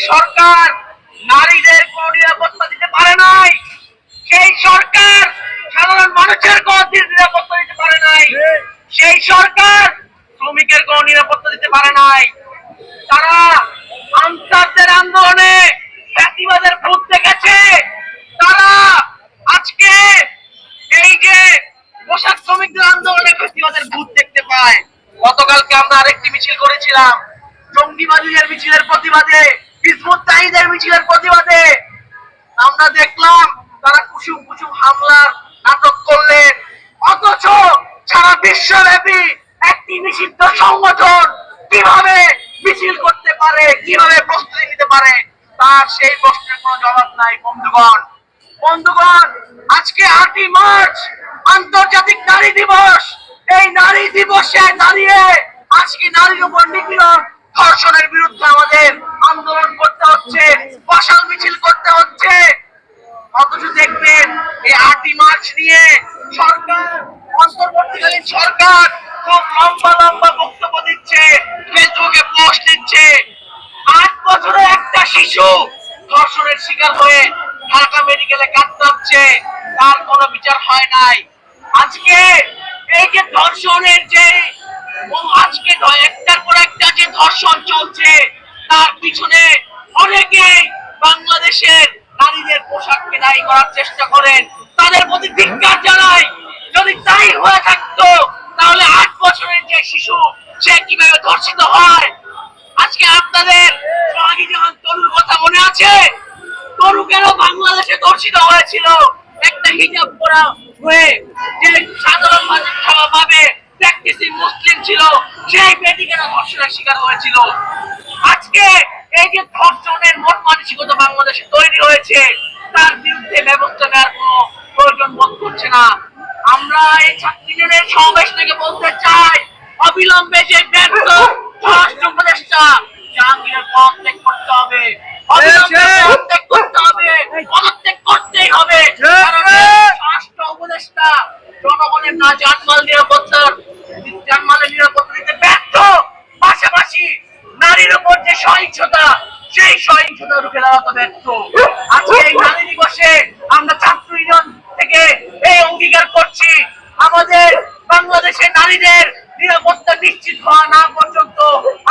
সরকার নারীদের কোন নিরাপত্তা দিতে পারে নাই, সেই সরকার সাধারণ মানুষের কোন নিরাপত্তা দিতে পারে নাই, সেই সরকার শ্রমিকের কোন নিরাপত্তা দিতে পারে নাই। তারা আনসারদের আন্দোলনে ফ্যাসিবাদের ভূত দেখেছে। তারা আজকে এই যে পোশাক শ্রমিকদের আন্দোলনে ফ্যাসিবাদের ভূত দেখতে পায়। গতকালকে আমরা আরেকটি মিছিল করেছিলাম জঙ্গিবাদীদের মিছিলের প্রতিবাদে, হিজবুত তাহ্রীরের মিছিলের প্রতিবাদে। আমরা দেখলাম তারা কুসুম কুসুম হামলার নাটক করলেন, অথচ সারা বিশ্বব্যাপী একটি নিষিদ্ধ সংগঠন কিভাবে মিছিল করতে পারে, কিভাবে প্রস্তুতি নিতে পারে, তার সেই প্রশ্নের কোনো জবাব নাই। বন্ধুগণ, আজকে 8ই মার্চ আন্তর্জাতিক নারী দিবস। এই নারী দিবসে দাঁড়িয়ে আজকে নারীর উপর নিপীড়ন, ধর্ষণের বিরুদ্ধে আমাদের আন্দোলন করতে হচ্ছে, মশাল মিছিল করতে হচ্ছে। অথচ দেখবেন এই 8ই মার্চ নিয়ে সরকার, অন্তর্বর্তীকালীন সরকার খুব লম্বা লম্বা বক্তব্য দিচ্ছে, ফেসবুকে পোস্ট দিচ্ছে। 8 বছরের একটা শিশু ধর্ষণের শিকার হয়ে ঢাকা মেডিকেলে কাতরাচ্ছে, তার কোনো বিচার হয় নাই। আজকে এই যে ধর্ষণের যে আজকে একটার পর একটা যে ধর্ষণ চলছে, তার পিছনে অনেকেই বাংলাদেশের নারীদের পোশাককে দায়ী করার চেষ্টা করেন। তাদের প্রতি ধিক্কার জানাই। যদি তাই হয়ে থাকতো তাহলে 8 বছরের যে শিশু সে কিভাবে ধর্ষিত হয়। আজকে আপনাদের সোহাগী জাহান তনুর কথা মনে আছে? তনু কেন বাংলাদেশে ধর্ষিত হয়েছিল? একটা হিজাব পরা হয়ে, যে সাধারণ ভাবে প্র্যাকটিসিং মুসলিম ছিল, সেই মেয়েটি কেন ধর্ষণের শিকার হয়েছিল? আজকে এই যে ধর্ষণের মন মানসিকতা বাংলাদেশে তৈরি হয়েছে, তার বিরুদ্ধে ব্যবস্থা নেওয়ার কোনো প্রয়োজন বোধ করছে না। আমরা এই ছাত্রীদের সমাবেশ থেকে বলতে চাই, অবিলম্বে যে ব্যর্থ স্বরাষ্ট্র উপদেষ্টা জাহাঙ্গীরের পদত্যাগ করতে হবে, অবিলম্বে পদত্যাগ করতে হবে, পদত্যাগ করতেই হবে। কারণ স্বরাষ্ট্র উপদেষ্টা জনগণের না জানমালের নিরাপত্তা দিতে ব্যর্থ, পাশাপাশি নারীর উপর যে সহিংসতা, সেই সহিংসতা রুখে দাঁড়াতে ব্যর্থ। আজকে এই নারী দিবসে আমরা ছাত্র ইউনিয়ন থেকে এই অঙ্গীকার করছি, আমাদের বাংলাদেশের নারীদের নিরাপত্তা নিশ্চিত হওয়া না পর্যন্ত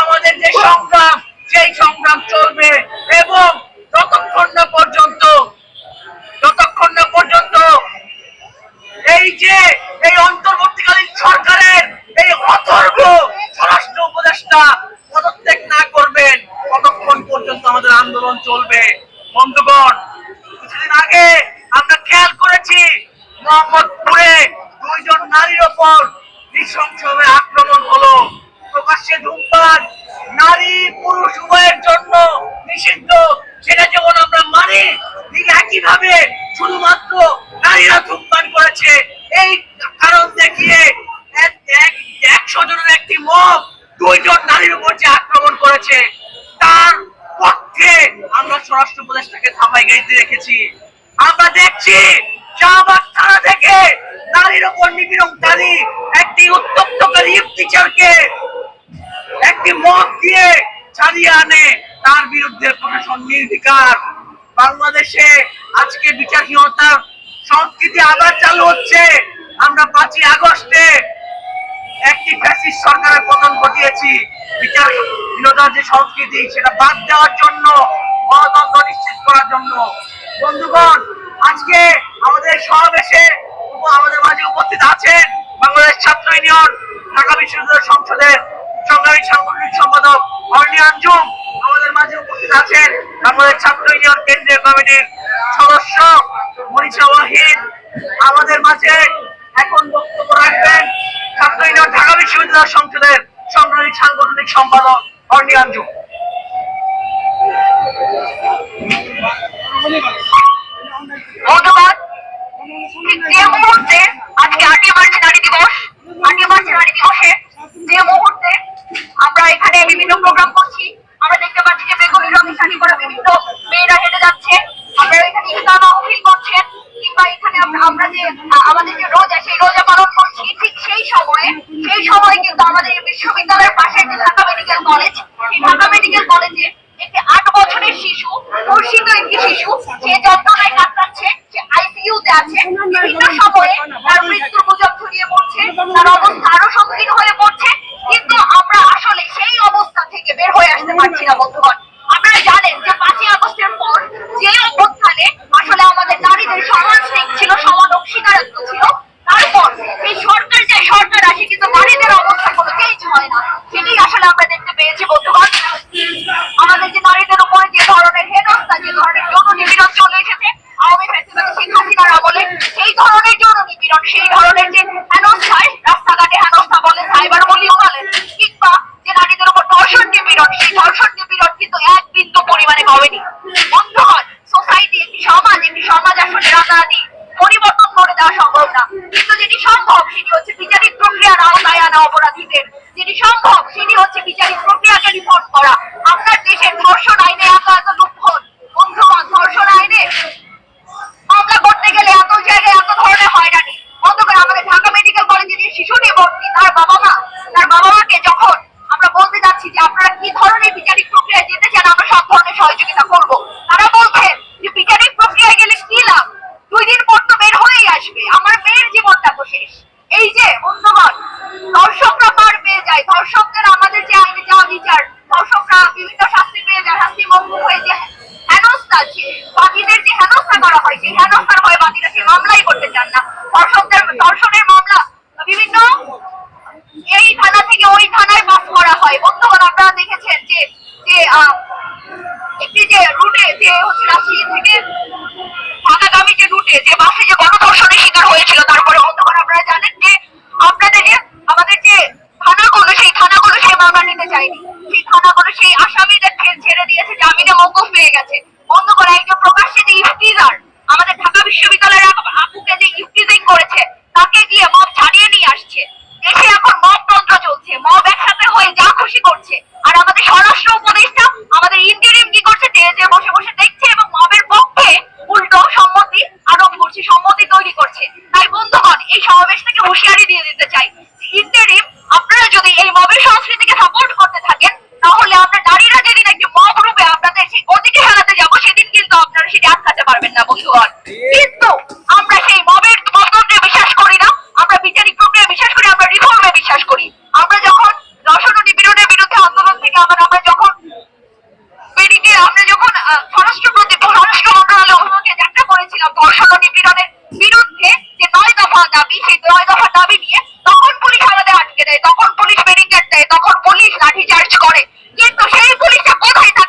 আমাদের যে সংগ্রাম, সেই সংগ্রাম চলবে। এবং যতক্ষণ না পর্যন্ত এই যে এই অন্তর্বর্তীকালীন সরকারের এই অথর্ব স্বরাষ্ট্র উপদেষ্টা পদত্যাগ না করবেন, ততক্ষণ পর্যন্ত আমাদের আন্দোলন চলবে। বন্ধুগণ, কিছুদিন আগে আমরা খেয়াল করেছি মোহাম্মদপুরে 2 জন নারীর ওপর নৃশংসভাবে আক্রমণ হলো। প্রকাশ্যে ধূমপান নারী পুরুষ উভয়ের জন্য নিষিদ্ধ, সেটা যেমন আমরা মানি, ঠিক একইভাবে শুধুমাত্র নারীরা ধূমপান করেছে এই কারণ দেখিয়ে 100 জনের একটি মব 2 জন নারীর উপর যে আক্রমণ করেছে, তার পক্ষে আমরা স্বরাষ্ট্র উপদেষ্টাকে থামাই গাইতে রেখেছি। আমরা দেখছি শাহবাগ থানা থেকে নারীর উপর নিপীড়নকারী একটি উত্তপ্তকারী টিচারকে একটি মদ দিয়ে ছাড়িয়ে আনে, তার বিরুদ্ধে প্রশাসন নির্বিকার। বাংলাদেশে আজকে বিচারহীনতার সংস্কৃতি আবার চালু হচ্ছে। আমরা 5ই আগস্টে একটি ফ্যাসিস্ট সরকারের পতন ঘটিয়েছি। বিচারহীনতার যে সংস্কৃতি, সেটা বাদ দেওয়ার জন্য, গণতন্ত্র নিশ্চিত করার জন্য। বন্ধুগণ, আজকে আমাদের সমাবেশে আমাদের মাঝে উপস্থিত আছেন বাংলাদেশ ছাত্র ইউনিয়ন ঢাকা বিশ্ববিদ্যালয় সংসদের সংগ্রামী সাংগঠনিক সম্পাদক অর্নি আঞ্জুম, আমাদের মাঝে উপস্থিত আছেন বাংলাদেশ ছাত্র ইউনিয়ন কেন্দ্রীয় কমিটির সদস্য মনীষা ওয়াহিদ, আমাদের মাঝে এখন বক্তব্য রাখবেন ছাত্র ইউনিয়ন ঢাকা বিশ্ববিদ্যালয় সংসদের সংগ্রামী সাংগঠনিক সম্পাদক অর্নি আঞ্জুম। ধন্যবাদ। যে মুহূর্তে আজকে 8ই মার্চ নারী দিবস, 8ই মার্চ নারী দিবসে যে মুহূর্তে আমরা এখানে বিভিন্ন প্রোগ্রাম করছি, আমরা দেখতে পাচ্ছি যে বেগুনি রঙের শাড়ি পরা বিভিন্ন মেয়েরা হেঁটে যাচ্ছে, আমরা এখানে ইফতার মাহফিল করছেন, কিংবা এখানে আমরা যে আমাদের যে রোজা, সেই রোজা পালন করছি। ঠিক সেই সময়ে কিন্তু আমাদের বিশ্ববিদ্যালয়ের পাশে যে ঢাকা মেডিকেল কলেজ, সেই ঢাকা মেডিকেল কলেজে একটি 8 বছরের শিশু, ধর্ষিত একটি শিশু, সে যন্ত্রণায় কাতরাচ্ছে, সে আইসিইউতে আছে, বিভিন্ন সময়ে তার মৃত্যুর গুজব ছড়িয়ে পড়ছে, তার অবস্থা আরো সংকীর্ণ হয়ে পড়ছে, কিন্তু আমরা আসলে সেই অবস্থা থেকে বের হয়ে আসতে পারছি না বন্ধুগণ। আপনারা জানেন যে 5ই আগস্টের পর যে অবস্থানে আসলে আমাদের নারীদের সমান স্টেক ছিল, সমান অংশীদারত্ব ছিল, তারপর এই সরকার যে সরকার আসে কিন্তু নারীদের অবস্থা কোনো চেঞ্জ হয় না, সেটাই আসলে আমরা দেখতে পেয়েছি বন্ধুগণ। আমাদের যে নারীদের উপরে যে ধরনের হেনস্থা, যে ধরনের যৌন নিপীড়ন চলে এসেছে আওয়ামী ফ্যাসিবাদী শেখ হাসিনার আমলে, সেই ধরনের যৌন নিপীড়ন, সেই ধরনের যে হেনস্থায়, রাস্তাঘাটে হেনস্থা বলেন, সাইবার বুলিং বলেন, কিংবা যে নারীদের উপর ধর্ষণ নিপীড়ন, সেই ধর্ষণ নিপীড়ন কিন্তু এক বিন্দু পরিমাণে কমেনি বন্ধুগণ। সোসাইটি, একটি সমাজ আসলে রাতারাতি পরিবর্তন করে দেওয়া সম্ভব না, কিন্তু যেটি সম্ভব সেটি হচ্ছে বিচারিক প্রক্রিয়ার আওতায় আনা অপরাধীদের, যেটি সম্ভব সেটি হচ্ছে বিচারিক প্রক্রিয়াকে রিপোর্ট করা। আপনার দেশের ধর্ষণ আইনে এত লুপহোল বন্ধুগণ, ধর্ষণ আইনে মামলা করতে গেলে এত জায়গায় এত ধরনের হয়রানি বন্ধুগণ। আমাদের ঢাকা মেডিকেল কলেজে যে শিশুটি ভর্তি, তার বাবা মাকে যখন আমরা বলতে যাচ্ছি যে আপনারা কি ধরনের বিচারিক প্রক্রিয়ায় যেতে চান, আমরা সব ধরনের সহযোগিতা করব, তারা বলছেন যে বিচারিক প্রক্রিয়ায় গেলে কি লাভ, 2 দিন পর তো বের হয়েই আসবে, আমার মেয়ের জীবনটা তো শেষ। এই যে বন্ধুগণ, ধর্ষকরা পার পেয়ে যায়, ধর্ষকদের আমাদের যে আইনে যা বিচার, ধর্ষকরা বিভিন্ন শাস্তি পেয়ে যায়, শাস্তি মকুব হয়ে যায়, হেনস্থা, বাদীদের যে হেনস্থা করা হয়, সেই হেনস্থার ভয়ে বাদীরা সে মামলাই করতে চান না। ধর্ষণের মামলা বিভিন্ন এই থানা থেকে ওই থানায় পাস করা হয় বন্ধুগণ। আপনারা দেখেছেন যে যে একটি যে রুটে, যে হচ্ছে রাজশাহী থেকে ঢাকাগামী যে রুটে, যে বাসে যে গণধর্ষণের শিকার হয়েছিল, তারপরে বন্ধুগণ আপনারা জানেন যে আপনাদের যে আমাদের যে থানাগুলো, সেই থানাগুলো সেই মামলা নিতে চায়নি, সেই থানাগুলো সেই আসামিদের ছেড়ে দিয়েছে, জামিনে মওকুফ পেয়ে গেছে বন্ধুগণ। একজন প্রকাশ্যে যে ইফতিজার, আমাদের ঢাকা বিশ্ববিদ্যালয়ের আপুকে যে ইফতিজিং করেছে, তাকে গিয়ে মব ছাড়িয়ে নিয়ে আসছে। দেশে এখন মব তন্ত্র চলছে, মব একসাথে হয়ে যা খুশি করছে, আর আমাদের স্বরাষ্ট্র উপদেষ্টা, আমাদের ইন্টারিম কি করছে, যে বসে বসে দেখছে এবং মবের পক্ষে উল্টো সম্মতি আরোপ করছে, সম্মতি তৈরি করছে। তাই বন্ধুগণ, এই সমাবেশ থেকে হুঁশিয়ারি দিয়ে দিতে চাই, ইন্টারিম আপনারা যদি এই মবের সংস্কৃতিকে সাপোর্ট করতে থাকেন, তাহলে আমরা নারীরা যেদিন একটি মব রূপে আপনাদের সেই গতিকে হারাতে যাবো, সেদিন কিন্তু আপনারা সেটি আটকাতে পারবেন না বন্ধুগণ। কিন্তু আমরা সেই মবের তন্ত্রে বিশ্বাস করি না, আমরা বিচারিক প্রক্রিয়া বিশ্বাস করি, আমরা রিফর্মে বিশ্বাস করি। আমরা যখন ধর্ষণ ও নিপীড়নের বিরুদ্ধে আন্দোলন থেকে আমরা যখন স্বরাষ্ট্র মন্ত্রণালয় অভিমুখে যাত্রা করেছিলাম ধর্ষণ ও নিপীড়নের বিরুদ্ধে, যে 9 দফা দাবি, সেই 9 দফা দাবি নিয়ে, তখন পুলিশ আমাদের আটকে দেয়, তখন পুলিশ ব্যারিকেড দেয়, তখন পুলিশ লাঠিচার্জ করে, কিন্তু সেই পুলিশটা কোথায় থাকে